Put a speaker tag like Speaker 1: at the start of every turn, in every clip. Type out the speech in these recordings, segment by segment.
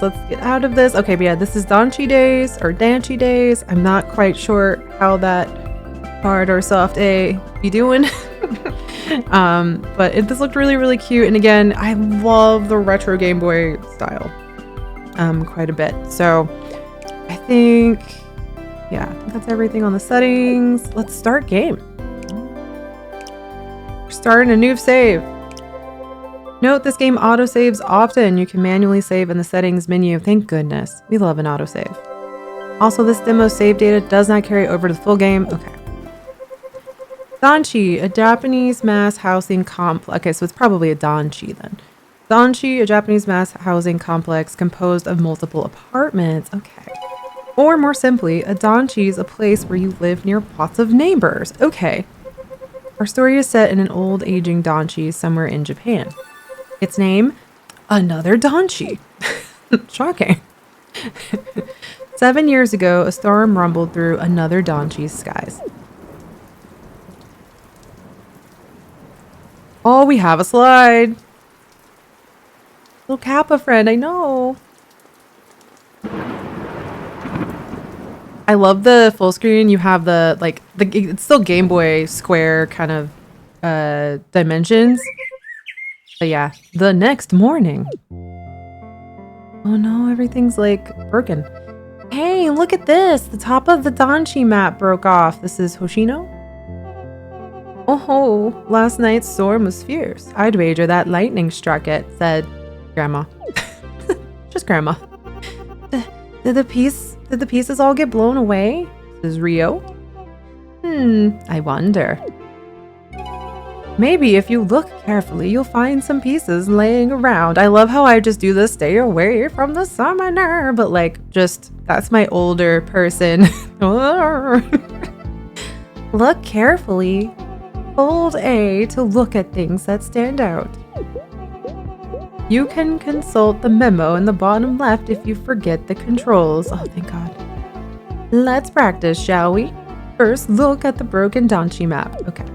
Speaker 1: Let's get out of this. Okay, but yeah, this is Danchi Days or Danchi Days. I'm not quite sure how that hard or soft A be doing. But this looked really, really cute. And again, I love the retro Game Boy style quite a bit. So I think that's everything on the settings. Let's start game. We're starting a new save. Note this game autosaves often. You can manually save in the settings menu. Thank goodness. We love an autosave. Also, this demo save data does not carry over to the full game. Okay. Danchi, a Japanese mass housing complex. Okay, so it's probably a Danchi then. Danchi, a Japanese mass housing complex composed of multiple apartments. Okay. Or more simply, a Danchi is a place where you live near lots of neighbors. Okay. Our story is set in an old aging Danchi somewhere in Japan. Its name, another Danchi. Shocking. 7 years ago, a storm rumbled through another Danchi's skies. Oh, we have a slide. Little Kappa friend, I know. I love the full screen. You have it's still Game Boy Square kind of dimensions. But yeah, the next morning. Oh no, everything's like broken. Hey, look at this. The top of the Danchi map broke off. This is Hoshino? Oh, last night's storm was fierce. I'd wager that lightning struck it, said Grandma. Just Grandma. Did the pieces all get blown away? Says Rio. I wonder. Maybe if you look carefully, you'll find some pieces laying around. I love how I just do this, stay away from the summoner, but that's my older person. Look carefully. Hold A to look at things that stand out. You can consult the memo in the bottom left if you forget the controls. Oh, thank God. Let's practice, shall we? First, look at the broken Danchi map. Okay.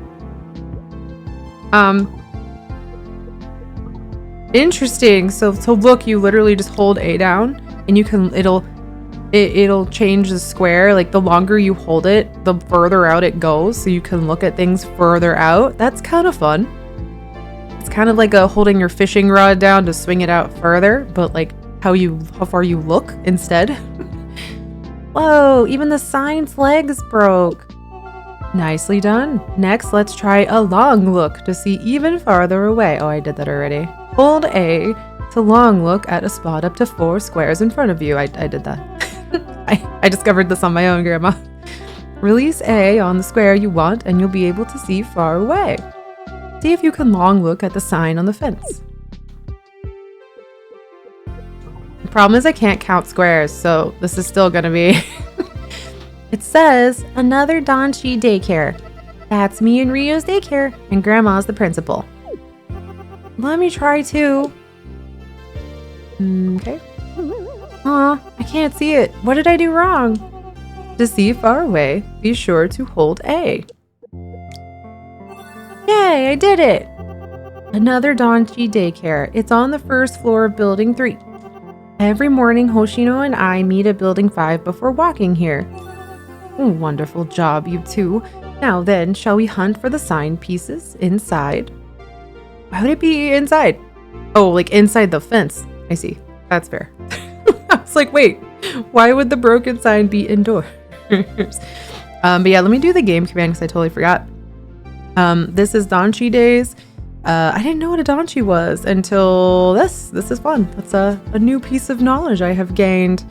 Speaker 1: Interesting. So look, you literally just hold A down and it'll change the square. Like the longer you hold it, the further out it goes. So you can look at things further out. That's kind of fun. It's kind of like holding your fishing rod down to swing it out further, but like how far you look instead. Whoa, even the sign's legs broke. Nicely done. Next, let's try a long look to see even farther away. Oh, I did that already. Hold A to long look at a spot up to 4 squares in front of you. I did that. I discovered this on my own, Grandma. Release A on the square you want and you'll be able to see far away. See if you can long look at the sign on the fence. The problem is I can't count squares, so this is still gonna be... It says, another Danchi daycare. That's me and Rio's daycare, and Grandma's the principal. Let me try too. Okay. Aw, I can't see it. What did I do wrong? To see far away, be sure to hold A. Yay, I did it! Another Danchi daycare. It's on the first floor of Building 3. Every morning, Hoshino and I meet at Building 5 before walking here. Wonderful job, you two. Now then, shall we hunt for the sign pieces inside? Why would it be inside? Oh, like inside the fence. I see. That's fair. I was like, wait, why would the broken sign be indoors? But yeah, let me do the game command because I totally forgot. This is Danchi Days. I didn't know what a Danchi was until this. This is fun. That's a new piece of knowledge I have gained.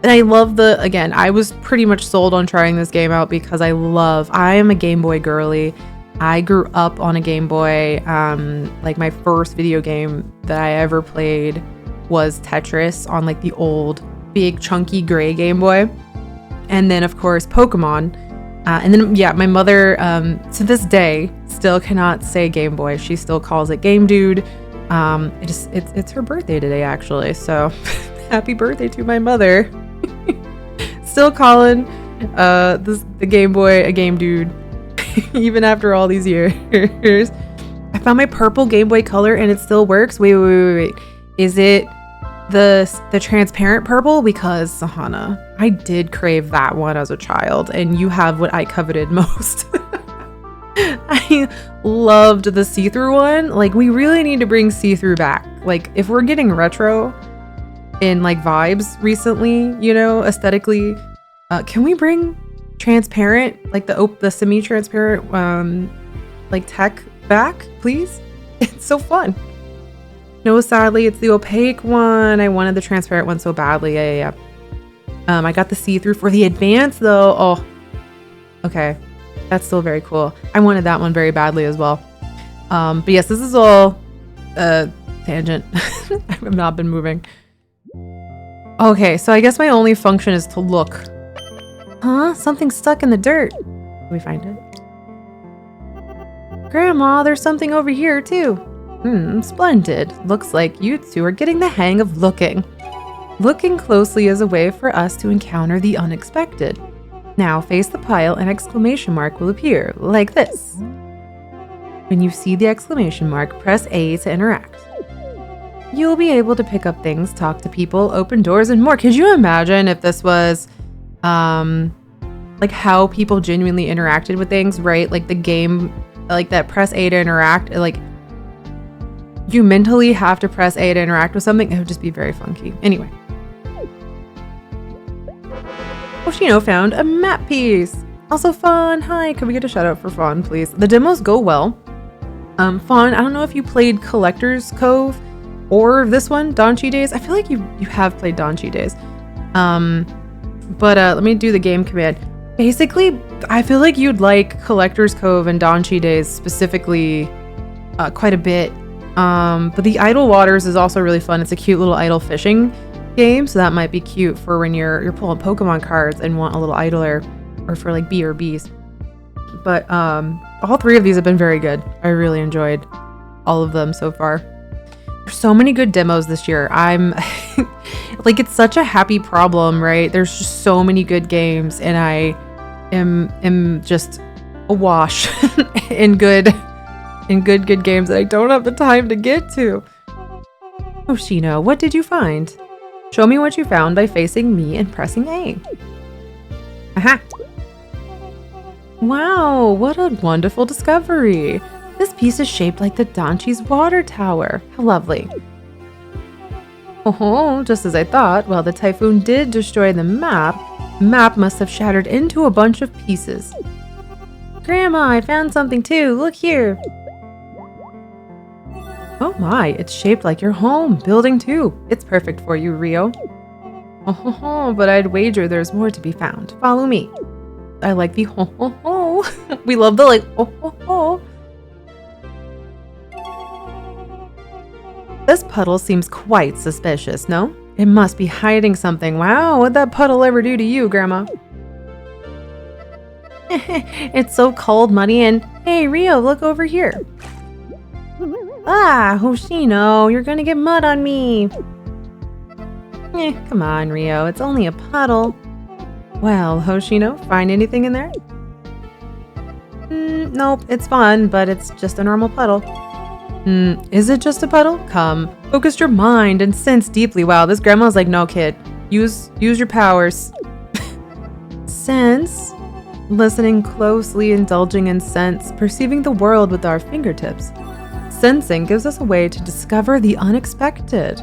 Speaker 1: And I love again, I was pretty much sold on trying this game out because I am a Game Boy girly. I grew up on a Game Boy. Like my first video game that I ever played was Tetris on like the old big chunky gray Game Boy. And then of course Pokemon. And then yeah, my mother to this day still cannot say Game Boy. She still calls it Game Dude. It's her birthday today actually. So happy birthday to my mother. Still calling the Game Boy a Game Dude even after all these years. I found my purple Game Boy Color and it still works. Wait. Is it the transparent purple because Sahana, I did crave that one as a child, and you have what I coveted most. I loved the see-through one. Like, we really need to bring see-through back. Like, if we're getting retro in like vibes recently, you know, aesthetically, can we bring transparent, like the semi-transparent like tech back, please? It's so fun. No, sadly, it's the opaque one. I wanted the transparent one so badly. Yeah. I got the see-through for the advanced though. Oh, okay. That's still very cool. I wanted that one very badly as well. But yes, this is all tangent. I have not been moving. Okay, so I guess my only function is to look. Huh? Something's stuck in the dirt. Can we find it? Grandma, there's something over here too. Splendid. Looks like you two are getting the hang of looking. Looking closely is a way for us to encounter the unexpected. Now face the pile and exclamation mark will appear, like this. When you see the exclamation mark, press A to interact. You'll be able to pick up things, talk to people, open doors, and more. Could you imagine if this was, like how people genuinely interacted with things, right? Like the game, like that press A to interact, like you mentally have to press A to interact with something. It would just be very funky. Anyway. Hoshino found a map piece. Also Fawn, hi, could we get a shout out for Fawn, please? The demos go well. Fawn, I don't know if you played Collector's Cove or this one, Danchi Days. I feel like you have played Danchi Days. But let me do the game command. Basically, I feel like you'd like Collector's Cove and Danchi Days specifically quite a bit. But the Idle Waters is also really fun. It's a cute little idle fishing game, so that might be cute for when you're pulling Pokemon cards and want a little idler, or for like B or Bs. But all three of these have been very good. I really enjoyed all of them so far. There's so many good demos this year. I'm like, it's such a happy problem, right? There's just so many good games, and I am just awash in good games that I don't have the time to get to. Hoshino, what did you find? Show me what you found by facing me and pressing A. Aha! Wow, what a wonderful discovery. This piece is shaped like the Danchi's water tower. How lovely. Oh, just as I thought. Well, the typhoon did destroy the map. The map must have shattered into a bunch of pieces. Grandma, I found something too. Look here. Oh my, it's shaped like your home, building too. It's perfect for you, Rio. Oh, but I'd wager there's more to be found. Follow me. I like the ho ho ho. We love the like ho ho ho. This puddle seems quite suspicious, no? It must be hiding something. Wow, what'd that puddle ever do to you, Grandma? It's so cold, muddy, and hey, Rio, look over here. Ah, Hoshino, you're gonna get mud on me. Come on, Rio, it's only a puddle. Well, Hoshino, find anything in there? Nope, it's fun, but it's just a normal puddle. Is it just a puddle? Come, focus your mind and sense deeply. Wow, this grandma's like, no, kid, use your powers. Sense? Listening closely, indulging in sense, perceiving the world with our fingertips. Sensing gives us a way to discover the unexpected.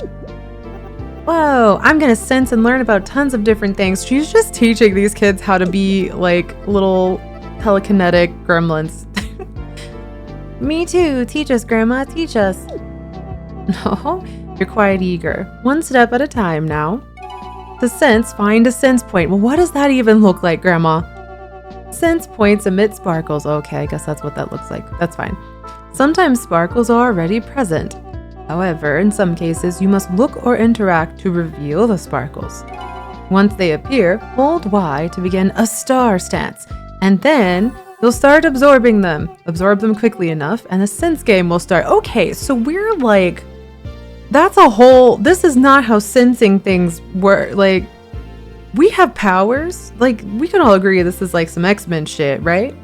Speaker 1: Whoa, I'm gonna sense and learn about tons of different things. She's just teaching these kids how to be like little telekinetic gremlins. Me too. Teach us, Grandma. Teach us. No, you're quite eager. One step at a time now. To sense, find a sense point. Well, what does that even look like, Grandma? Sense points emit sparkles. Okay, I guess that's what that looks like. That's fine. Sometimes sparkles are already present. However, in some cases, you must look or interact to reveal the sparkles. Once they appear, hold Y to begin a star stance, and then you'll start absorbing them. Absorb them quickly enough, and the sense game will start. Okay, so we're like, that's a whole, this is not how sensing things work. Like, we have powers. Like, we can all agree this is like some X-Men shit, right?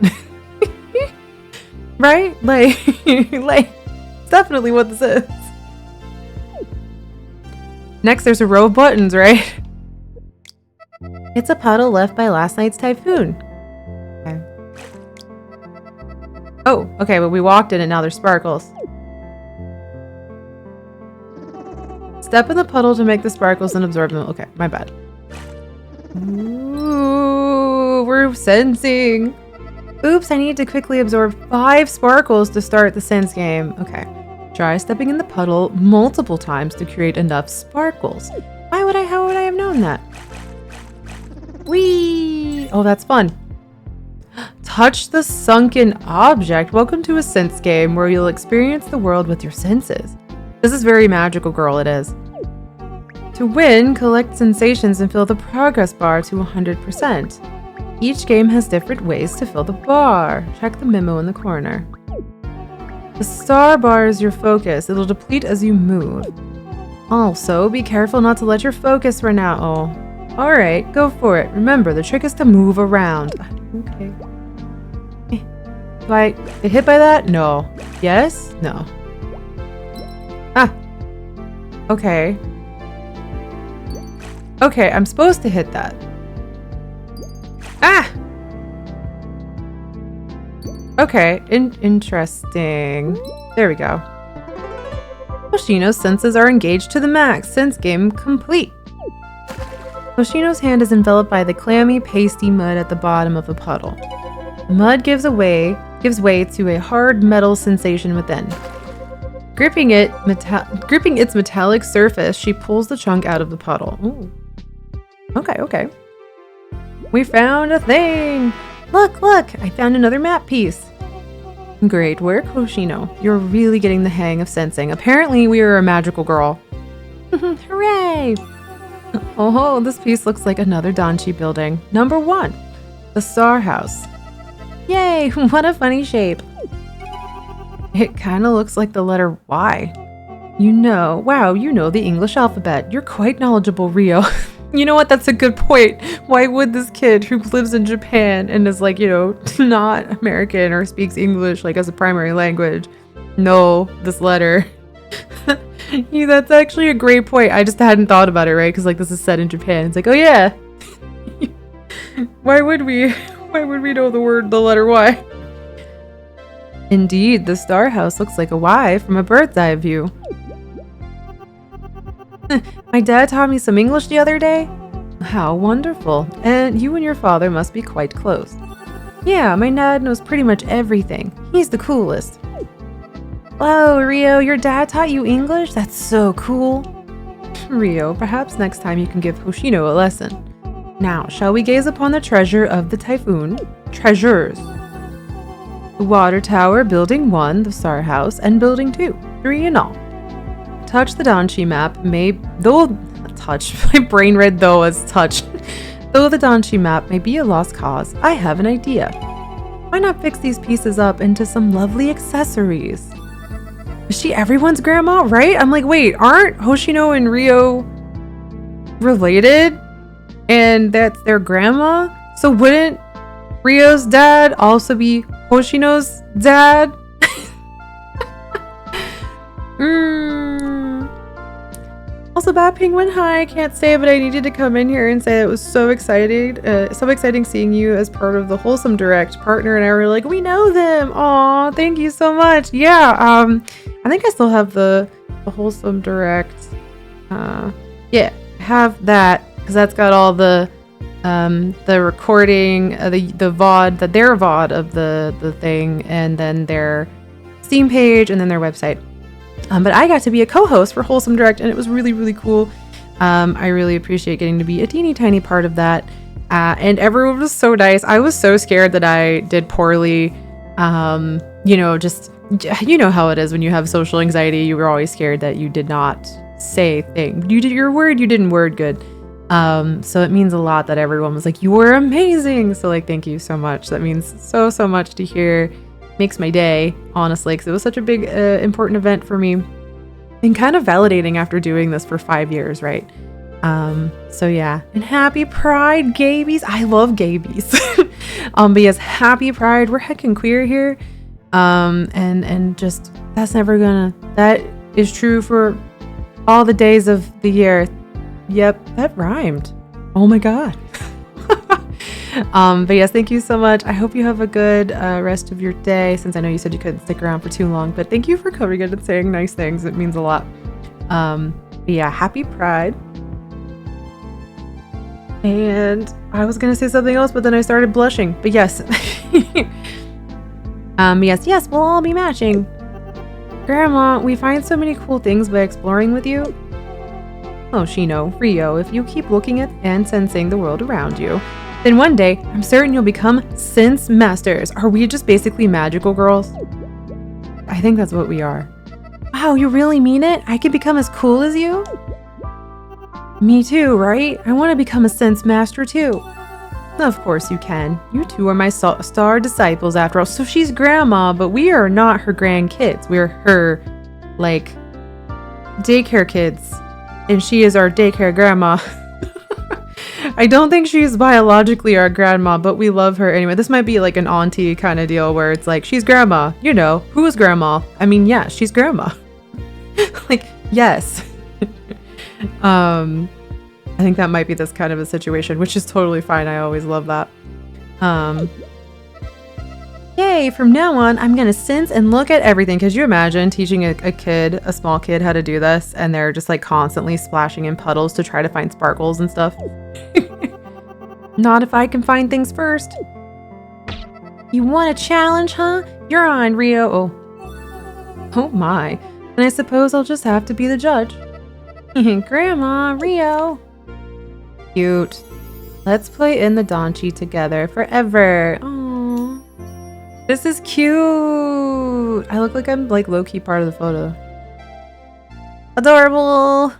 Speaker 1: Right? Like, like, it's definitely what this is. Next, there's a row of buttons, right? It's a puddle left by last night's typhoon. Okay. Oh, okay, but we walked in and now there's sparkles. Step in the puddle to make the sparkles and absorb them. Okay, my bad. Ooh, we're sensing. Oops, I need to quickly absorb 5 sparkles to start the sense game. Okay. Try stepping in the puddle multiple times to create enough sparkles. How would I have known that? Whee! Oh, that's fun. Touch the sunken object. Welcome to a sense game where you'll experience the world with your senses. This is very magical, girl, it is. To win, collect sensations and fill the progress bar to 100%. Each game has different ways to fill the bar. Check the memo in the corner. The star bar is your focus. It'll deplete as you move. Also, be careful not to let your focus run out. Oh, alright, go for it. Remember, the trick is to move around. Okay. Do I get hit by that? No. Yes? No. Ah. Okay. Okay, I'm supposed to hit that. Ah! Okay, interesting. There we go. Hoshino's senses are engaged to the max. Sense game complete. Hoshino's hand is enveloped by the clammy, pasty mud at the bottom of the puddle. The mud gives way to a hard metal sensation within. Gripping its metallic surface, she pulls the chunk out of the puddle. Ooh. Okay. We found a thing! Look! I found another map piece. Great work, Hoshino. You're really getting the hang of sensing. Apparently, we are a magical girl. Hooray! Oh, this piece looks like another Danchi building. Number 1, the Star House. Yay! What a funny shape. It kind of looks like the letter Y. Wow, you know the English alphabet. You're quite knowledgeable, Rio. You know what? That's a good point. Why would this kid who lives in Japan and is like, not American or speaks English like as a primary language know this letter? Yeah, that's actually a great point. I just hadn't thought about it, right? Because like this is set in Japan. It's like, oh yeah. Why would we know the letter Y? Indeed, the Star House looks like a Y from a bird's eye view. My dad taught me some English the other day. How wonderful. And you and your father must be quite close. Yeah, my dad knows pretty much everything. He's the coolest. Whoa, Rio, your dad taught you English? That's so cool. Rio, perhaps next time you can give Hoshino a lesson. Now, shall we gaze upon the treasure of the typhoon? Treasures. The water tower, building 1, the Star House, and building 2, 3 in all. Touch the Danchi map my brain read though as touch. Though the Danchi map may be a lost cause, I have an idea. Why not fix these pieces up into some lovely accessories? Is she everyone's grandma, right? I'm like, wait, aren't Hoshino and Rio related? And that's their grandma? So wouldn't Rio's dad also be Hoshino's dad? Also, Bad Penguin, hi, I can't say, but I needed to come in here and say it was so exciting seeing you as part of the Wholesome Direct. Partner and I were like, we know them. Aw, thank you so much. Yeah, I think I still have the Wholesome Direct. Yeah, have that because that's got all the recording, the VOD, their VOD of the thing, and then their Steam page, and then their website. But I got to be a co-host for Wholesome Direct, and it was really, really cool. I really appreciate getting to be a teeny tiny part of that. And everyone was so nice. I was so scared that I did poorly. Just, you know how it is when you have social anxiety. You were always scared that you did not say thing. You did your word, you didn't word good. So it means a lot that everyone was like, you were amazing. So like, thank you so much. That means so much to hear. Makes my day, honestly, because it was such a big important event for me and kind of validating after doing this for 5 years, right? So yeah, and happy Pride, gabies. I love gabies. But yes, happy Pride. We're heckin' queer here, and just that is true for All the days of the year. Yep, that rhymed. Oh my god. But yes, thank you so much. I hope you have a good rest of your day, since I know you said you couldn't stick around for too long, but thank you for coming in and saying nice things. It means a lot. But yeah, happy Pride. And I was gonna say something else, but then I started blushing. But yes. Yes, we'll all be matching. Grandma, we find so many cool things by exploring with you. Oh, Shino, Rio, if you keep looking at and sensing the world around you, then one day, I'm certain you'll become sense masters. Are we just basically magical girls? I think that's what we are. Wow, you really mean it? I could become as cool as you? Me too, right? I want to become a sense master too. Of course you can. You two are my star disciples after all. So she's grandma, but we are not her grandkids. We're her, like, daycare kids. And she is our daycare grandma. I don't think she's biologically our grandma, but we love her anyway. This might be like an auntie kind of deal where it's like, she's grandma. You know, who is grandma? I mean, yeah, she's grandma. Like, yes. I think that might be this kind of a situation, which is totally fine. I always love that. Yay, from now on, I'm gonna sense and look at everything. Could you imagine teaching a small kid how to do this, and they're just like constantly splashing in puddles to try to find sparkles and stuff? Not if I can find things first. You want a challenge, huh? You're on, Rio. Oh my. And I suppose I'll just have to be the judge. Grandma, Rio. Cute. Let's play in the Danchi together forever. Aww. This is cute. I look like I'm like low-key part of the photo. Adorable.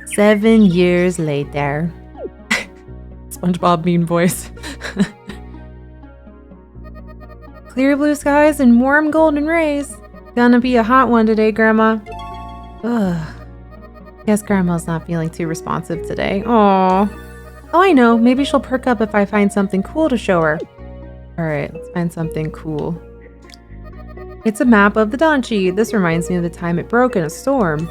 Speaker 1: 7 years later. SpongeBob meme voice. Clear blue skies and warm golden rays. Gonna be a hot one today, Grandma. Ugh. Guess Grandma's not feeling too responsive today. Aww. Oh, I know. Maybe she'll perk up if I find something cool to show her. Alright, let's find something cool. It's a map of the Danchi. This reminds me of the time it broke in a storm.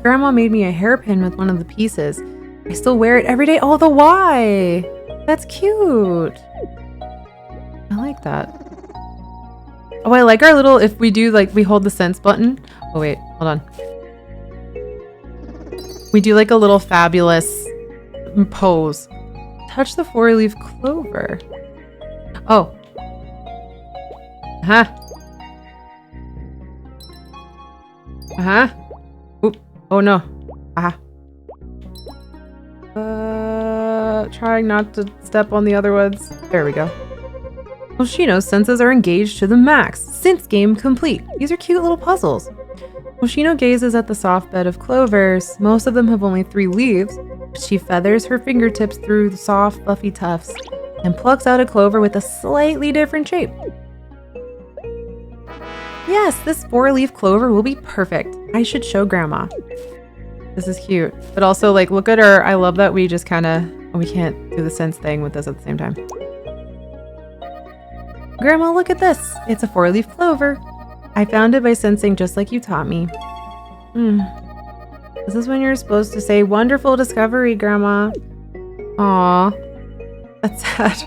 Speaker 1: Grandma made me a hairpin with one of the pieces. I still wear it every day. Oh, the Y! That's cute. I like that. Oh, I like our little, if we do like, we hold the sense button. Oh wait, hold on. We do like a little fabulous pose. Touch the 4-leaf clover. Oh. Uh-huh. Uh-huh. Oop. Oh no. Ah. Trying not to step on the other ones. There we go. Hoshino's senses are engaged to the max. Sense game complete. These are cute little puzzles. Hoshino gazes at the soft bed of clovers. Most of them have only 3 leaves. She feathers her fingertips through the soft, fluffy tufts and plucks out a clover with a slightly different shape. Yes, this 4-leaf clover will be perfect. I should show Grandma. This is cute. But also, like, look at her. I love that we just kind of... We can't do the sense thing with this at the same time. Grandma, look at this. It's a 4-leaf clover. I found it by sensing just like you taught me. This is when you're supposed to say, wonderful discovery, Grandma. Aw. That's sad.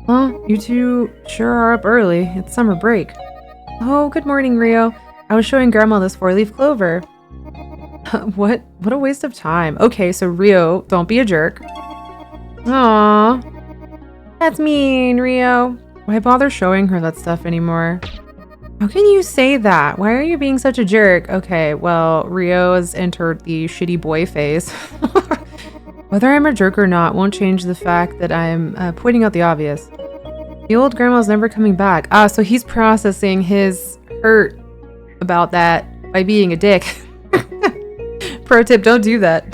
Speaker 1: Well, you two sure are up early. It's summer break. Oh, good morning, Rio. I was showing Grandma this 4-leaf clover. What a waste of time. Okay, so Rio, don't be a jerk. Aw. That's mean, Rio. Why bother showing her that stuff anymore? How can you say that? Why are you being such a jerk? Okay, well, Rio has entered the shitty boy phase. Whether I'm a jerk or not won't change the fact that I'm pointing out the obvious. The old grandma's never coming back. Ah, so he's processing his hurt about that by being a dick. Pro tip, don't do that.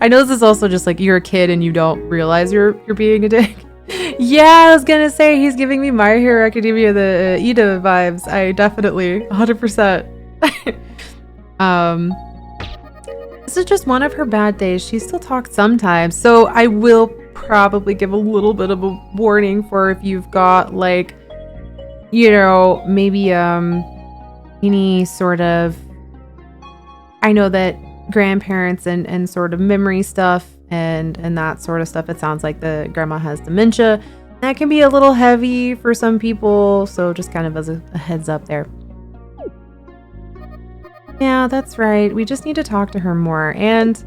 Speaker 1: I know this is also just like you're a kid and you don't realize you're being a dick. Yeah, I was gonna say he's giving me My Hero Academia, the Ida vibes. I definitely, 100%. This is just one of her bad days. She still talks sometimes, so I will probably give a little bit of a warning for if you've got like, you know, maybe any sort of, I know that grandparents and sort of memory stuff and that sort of stuff, it sounds like the grandma has dementia. That can be a little heavy for some people, so just kind of as a heads up there. Yeah, that's right. We just need to talk to her more, and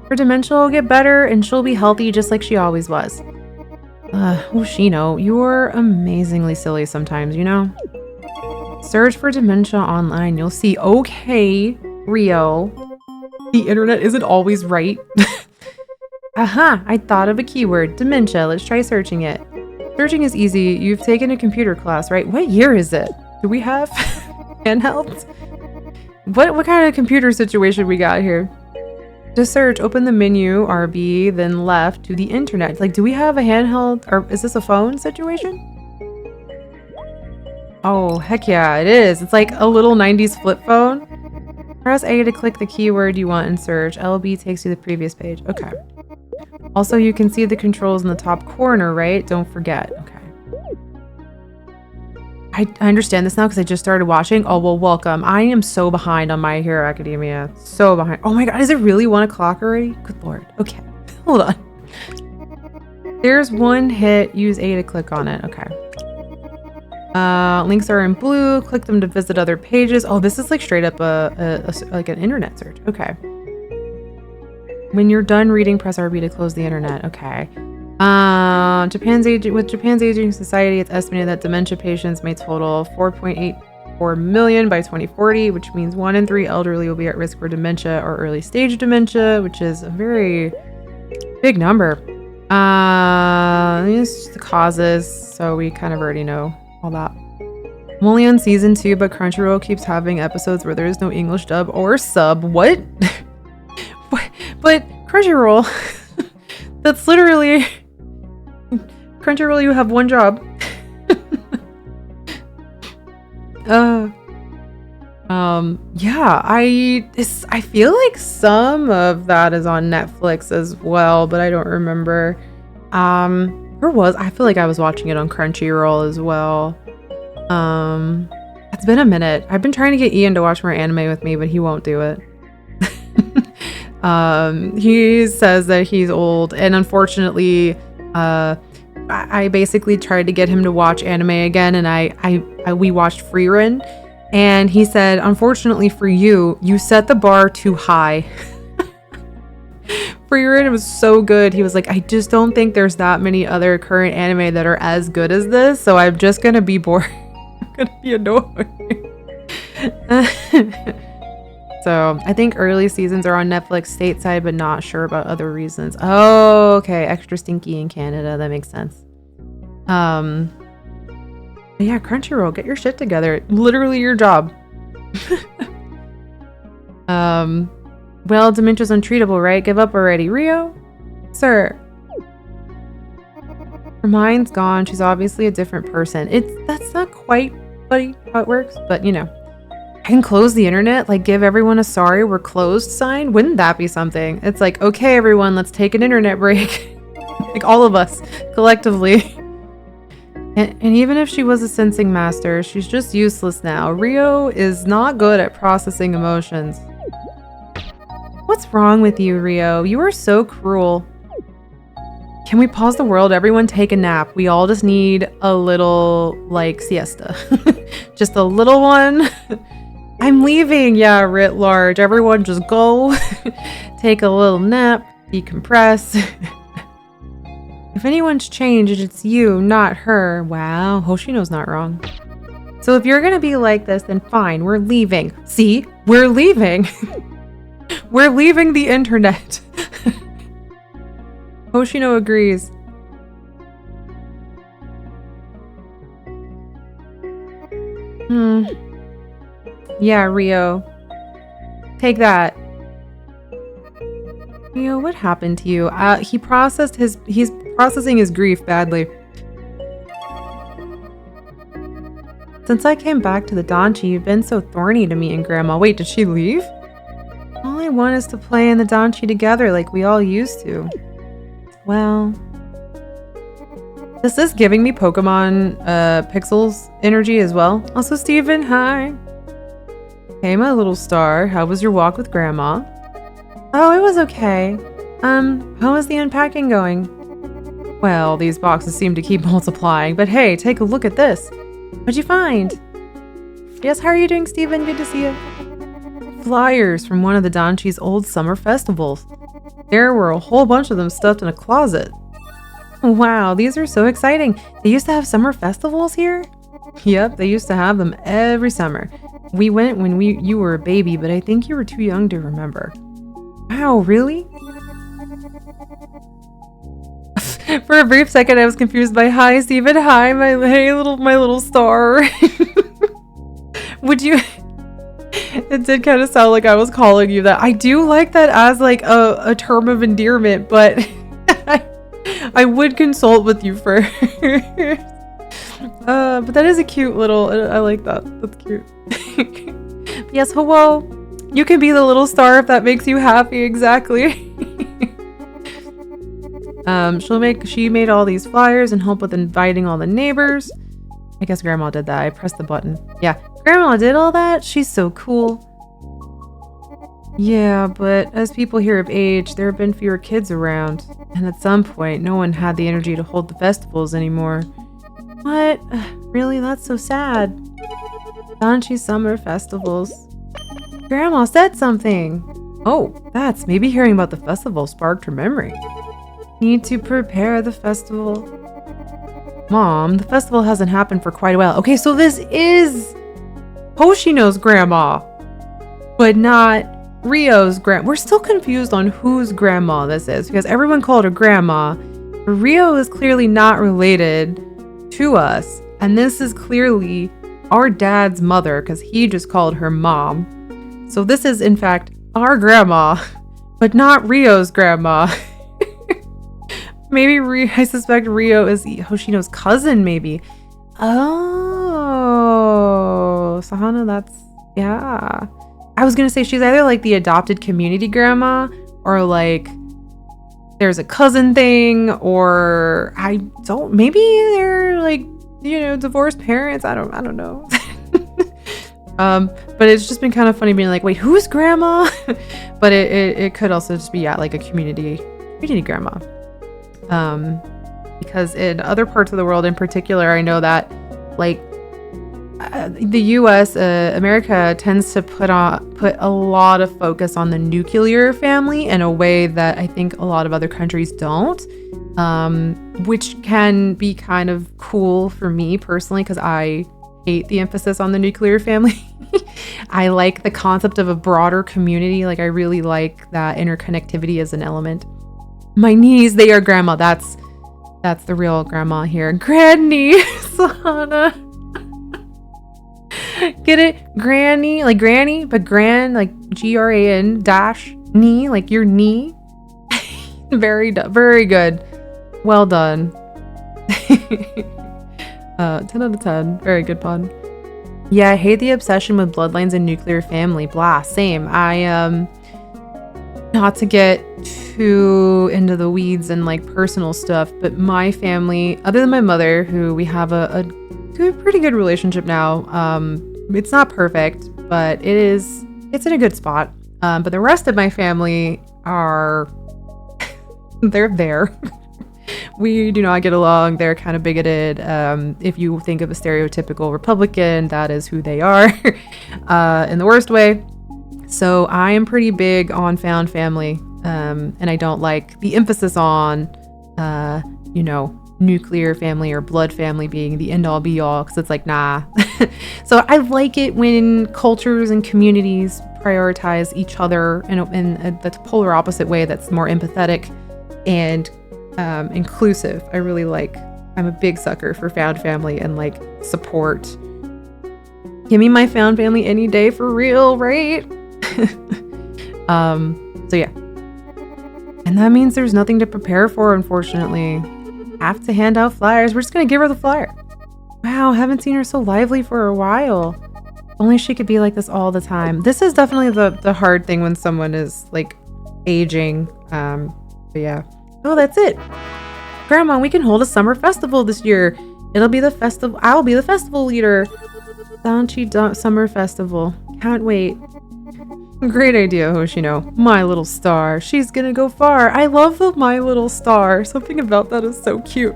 Speaker 1: her dementia will get better and she'll be healthy just like she always was. Hoshino, you're amazingly silly sometimes, you know? Search for dementia online. You'll see, okay, Rio. The internet isn't always right. Aha, I thought of a keyword. Dementia. Let's try searching it. Searching is easy. You've taken a computer class, right? What year is it? Do we have handhelds? What kind of computer situation we got here? To search, open the menu, RB, then left to the internet. Like, do we have a handheld, or is this a phone situation? Oh, heck yeah, it is. It's like a little 90s flip phone. Press A to click the keyword you want in search. LB takes you to the previous page. Okay. Also, you can see the controls in the top corner, right? Don't forget. Okay. I understand this now because I just started watching. Oh, well, welcome. I am so behind on My Hero Academia. So behind. Oh my god, is it really 1 o'clock already? Good lord. Okay, hold on. There's one hit. Use A to click on it. Okay. Links are in blue. Click them to visit other pages. Oh, this is like straight up like an internet search. Okay. When you're done reading, press RB to close the internet. Okay. With Japan's aging society, it's estimated that dementia patients may total 4.84 million by 2040, which means 1 in 3 elderly will be at risk for dementia or early stage dementia, which is a very big number. These are the causes, so we kind of already know all that. I'm only on season 2, but Crunchyroll keeps having episodes where there is no English dub or sub. What? What? But Crunchyroll, that's literally... Crunchyroll, you have one job. Yeah, I feel like some of that is on Netflix as well, but I don't remember. I feel like I was watching it on Crunchyroll as well. It's been a minute. I've been trying to get Ian to watch more anime with me, but he won't do it. He says that he's old, and unfortunately, I basically tried to get him to watch anime again, and we watched Frieren, and he said, unfortunately for you, you set the bar too high. Frieren was so good. He was like, I just don't think there's that many other current anime that are as good as this, so I'm just gonna be bored. I'm gonna be annoyed. So I think early seasons are on Netflix stateside, but not sure about other reasons. Oh, okay. Extra stinky in Canada. That makes sense. Yeah, Crunchyroll, get your shit together. Literally your job. Well, dementia's untreatable, right? Give up already. Rio? Sir. Her mind's gone. She's obviously a different person. That's not quite, buddy, how it works, but you know. I can close the internet, like give everyone a sorry we're closed sign. Wouldn't that be something? It's like, okay, everyone, let's take an internet break. Like all of us collectively. And even if she was a sensing master, she's just useless now. Rio is not good at processing emotions. What's wrong with you, Rio? You are so cruel. Can we pause the world? Everyone take a nap. We all just need a little, like, siesta. Just a little one. I'm leaving. Yeah, writ large. Everyone just go. Take a little nap. Decompress. If anyone's changed, it's you, not her. Wow, Hoshino's not wrong. So if you're gonna be like this, then fine, we're leaving. See? We're leaving. We're leaving the internet. Hoshino agrees. Yeah, Rio. Take that. Rio, what happened to you? He's processing his grief badly. Since I came back to the Danchi, you've been so thorny to me and Grandma. Wait, did she leave? All I want is to play in the Danchi together like we all used to. Well... This is giving me Pokemon Pixels energy as well. Also, Steven, hi. Hey, my little star. How was your walk with Grandma? Oh, it was okay. How was the unpacking going? Well, these boxes seem to keep multiplying, but hey, take a look at this. What'd you find? Yes, how are you doing, Steven? Good to see you. Flyers from one of the Danchi's old summer festivals. There were a whole bunch of them stuffed in a closet. Wow, these are so exciting. They used to have summer festivals here? Yep, they used to have them every summer. We went when you were a baby, but I think you were too young to remember. Wow, really? For a brief second, I was confused by hi, Steven. Hi, my little star. Would you? It did kind of sound like I was calling you that. I do like that as like a term of endearment, but I would consult with you first. But that is a cute little. I like that. That's cute. Yes, hello. You can be the little star if that makes you happy. Exactly. She made all these flyers and helped with inviting all the neighbors. I guess Grandma did that. I pressed the button. Yeah, Grandma did all that. She's so cool. Yeah, but as people here of age, there have been fewer kids around. And at some point, no one had the energy to hold the festivals anymore. What? Really? That's so sad. Danchi summer festivals. Grandma said something. Oh, that's maybe hearing about the festival sparked her memory. Need to prepare the festival. Mom, the festival hasn't happened for quite a while. Okay, so this is Hoshino's grandma, but not Rio's grandma. We're still confused on whose grandma this is because everyone called her grandma. Rio is clearly not related to us, and this is clearly our dad's mother because he just called her mom. So this is in fact our grandma, but not Rio's grandma. Maybe I suspect Rio is Hoshino's cousin, maybe. Oh, Sahana, that's, yeah. I was gonna say she's either like the adopted community grandma or like there's a cousin thing, or maybe they're like, you know, divorced parents. I don't know. But it's just been kind of funny being like, wait, who's grandma? But it could also just be, yeah, like a community grandma. Because in other parts of the world in particular, I know that like the US, America tends to put a lot of focus on the nuclear family in a way that I think a lot of other countries don't, which can be kind of cool for me personally because I hate the emphasis on the nuclear family. I like the concept of a broader community. Like I really like that interconnectivity as an element. My niece, they are grandma. That's the real grandma here. Granny, Sana. Get it? Granny, like granny, but gran, like GRAN dash knee, like your knee. Very good. Well done. 10 out of 10. Very good pun. Yeah, I hate the obsession with bloodlines and nuclear family. Blah, same. Not to get too into the weeds and like personal stuff, but my family, other than my mother, who we have a pretty good relationship now. It's not perfect, but it's in a good spot. But the rest of my family are, they're there. We do not get along. They're kind of bigoted. If you think of a stereotypical Republican, that is who they are, in the worst way. So I am pretty big on found family, and I don't like the emphasis on, nuclear family or blood family being the end all be all, because it's like, nah. So I like it when cultures and communities prioritize each other in the polar opposite way that's more empathetic and inclusive. I'm a big sucker for found family and like support. Give me my found family any day for real, right? So yeah. And that means there's nothing to prepare for, unfortunately. Have to hand out flyers. We're just gonna give her the flyer. Wow, haven't seen her so lively for a while. Only she could be like this all the time. This is definitely the hard thing when someone is like aging. But yeah. Oh, that's it. Grandma, we can hold a summer festival this year. It'll be the festival. I'll be the festival leader. Danchi Summer Festival. Can't wait. Great idea, Hoshino. My little star. She's gonna go far. I love the my little star. Something about that is so cute.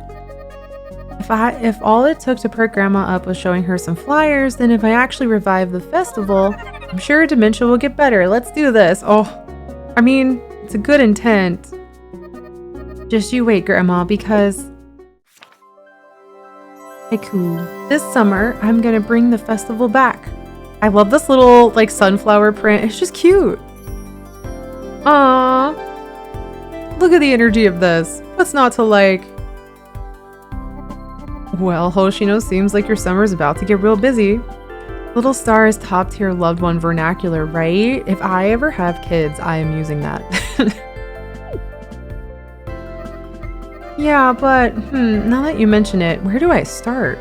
Speaker 1: If all it took to perk Grandma up was showing her some flyers, then if I actually revive the festival, I'm sure her dementia will get better. Let's do this. Oh, I mean, it's a good intent. Just you wait, Grandma, because... Haiku. This summer, I'm gonna bring the festival back. I love this little, like, sunflower print. It's just cute. Aww. Look at the energy of this. What's not to like? Well, Hoshino, seems like your summer's about to get real busy. Little star is top tier loved one vernacular, right? If I ever have kids, I am using that. Yeah, but, now that you mention it, where do I start?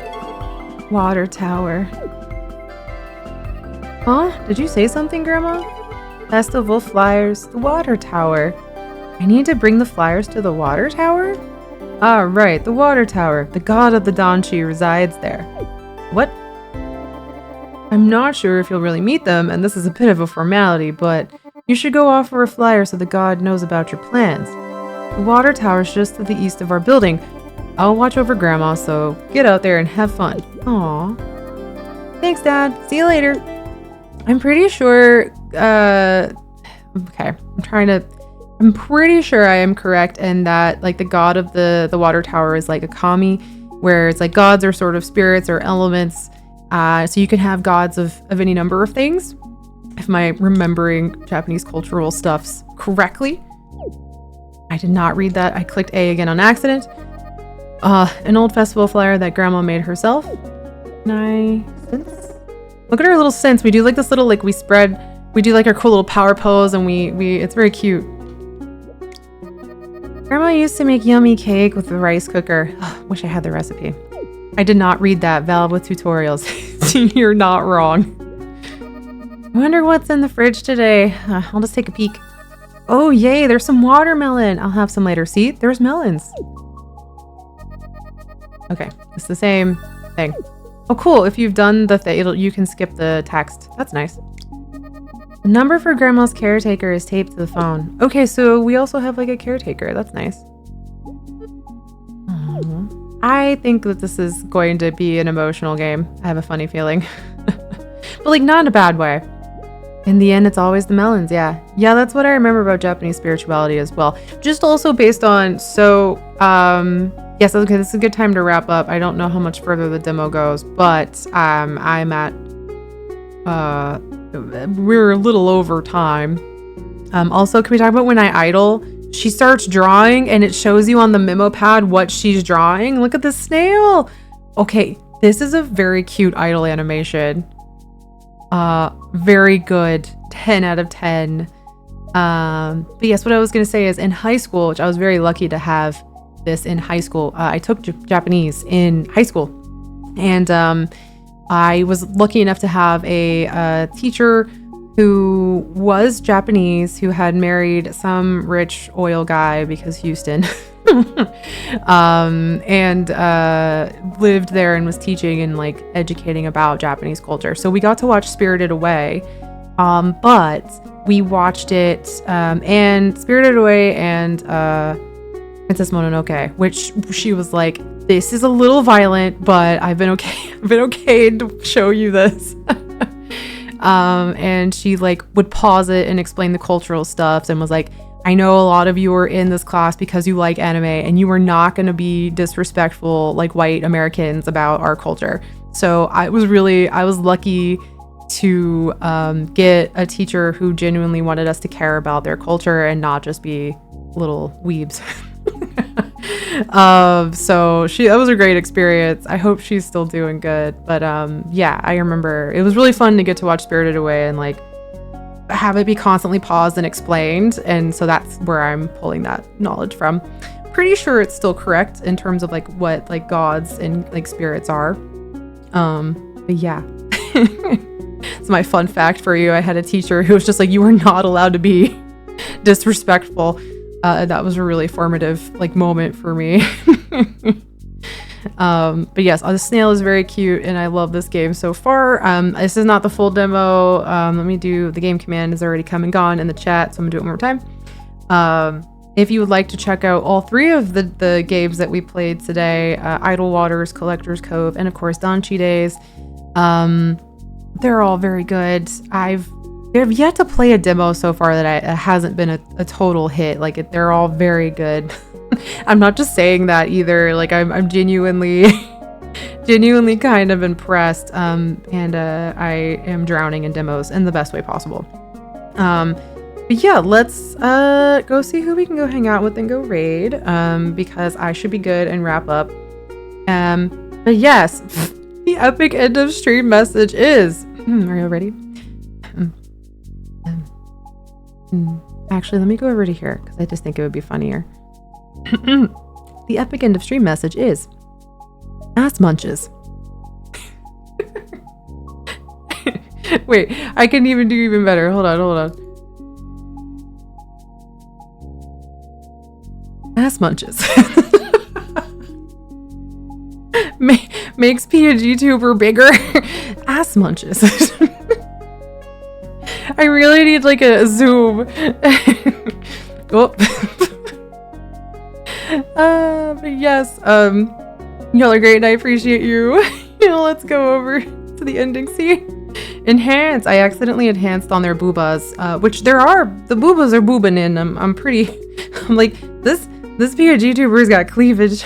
Speaker 1: Water tower. Huh? Did you say something, Grandma? Festival flyers, the water tower. I need to bring the flyers to the water tower? Ah, right, the water tower. The god of the Danchi resides there. What? I'm not sure if you'll really meet them, and this is a bit of a formality, but you should go offer a flyer so the god knows about your plans. The water tower is just to the east of our building. I'll watch over Grandma, so get out there and have fun. Aww. Thanks, Dad. See you later. I'm pretty sure, okay, I'm pretty sure I am correct in that, like, the god of the water tower is like a kami, where it's like gods are sort of spirits or elements. So you can have gods of any number of things, if my remembering Japanese cultural stuffs correctly. I did not read that. I clicked A again on accident. An old festival flyer that Grandma made herself. Nice. Look at our little scents. We do like this little, like, we do like our cool little power pose, and it's very cute. Grandma used to make yummy cake with the rice cooker. Wish I had the recipe. I did not read that. Valve with tutorials. You're not wrong. I wonder what's in the fridge today. I'll just take a peek. Oh, yay, there's some watermelon. I'll have some later. See, there's melons. Okay, it's the same thing. Oh, cool. If you've done the thing, you can skip the text. That's nice. The number for Grandma's caretaker is taped to the phone. Okay, so we also have, like, a caretaker. That's nice. Aww. I think that this is going to be an emotional game. I have a funny feeling. But, like, not in a bad way. In the end, it's always the melons, yeah. Yeah, that's what I remember about Japanese spirituality as well. Just also based on, yes, okay, this is a good time to wrap up. I don't know how much further the demo goes, but I'm at, we're a little over time. Also, can we talk about when I idle? She starts drawing and it shows you on the memo pad what she's drawing. Look at the snail. Okay, this is a very cute idle animation. Very good. 10 out of 10. But yes, what I was going to say is in high school, which I was very lucky to have this in high school. I took Japanese in high school, and I was lucky enough to have a teacher who was Japanese, who had married some rich oil guy because Houston, and lived there and was teaching and, like, educating about Japanese culture. So we got to watch Spirited Away, but we watched it and Spirited Away and Princess Mononoke, which she was like, this is a little violent, but I've been okay to show you this. And she, like, would pause it and explain the cultural stuff and was like, I know a lot of you are in this class because you like anime, and you are not going to be disrespectful like white Americans about our culture. So I was lucky to get a teacher who genuinely wanted us to care about their culture and not just be little weebs. So that was a great experience. I hope she's still doing good. But yeah, I remember it was really fun to get to watch Spirited Away and, like, have it be constantly paused and explained. And so that's where I'm pulling that knowledge from. Pretty sure it's still correct in terms of, like, what, like, gods and, like, spirits are. But yeah. It's my fun fact for you. I had a teacher who was just like, you are not allowed to be disrespectful. That was a really formative, like, moment for me. But yes, the snail is very cute and I love this game so far. This is not the full demo. Let me do the game command is already come and gone in the chat, so I'm gonna do it one more time. If you would like to check out all 3 of the games that we played today, Idle Waters, Collector's Cove, and of course Danchi Days, they're all very good. I've yet to play a demo so far that hasn't been a total hit. Like they're all very good. I'm not just saying that either. Like I'm genuinely kind of impressed. And I am drowning in demos in the best way possible. But yeah, let's go see who we can go hang out with and go raid. Because I should be good and wrap up. But yes, the epic end of stream message is. Are you ready? Actually, let me go over to here because I just think it would be funnier. The epic end of stream message is ass munches. Wait, I can even do even better. Hold on. Ass munches. Makes PNG tuber bigger. Ass munches. I really need like a zoom. Oh. But yes, y'all are great and I appreciate you. Let's go over to the ending scene. Enhance. I accidentally enhanced on their boobas, which the boobas are boobing in. I'm like, this PNG tuber's got cleavage.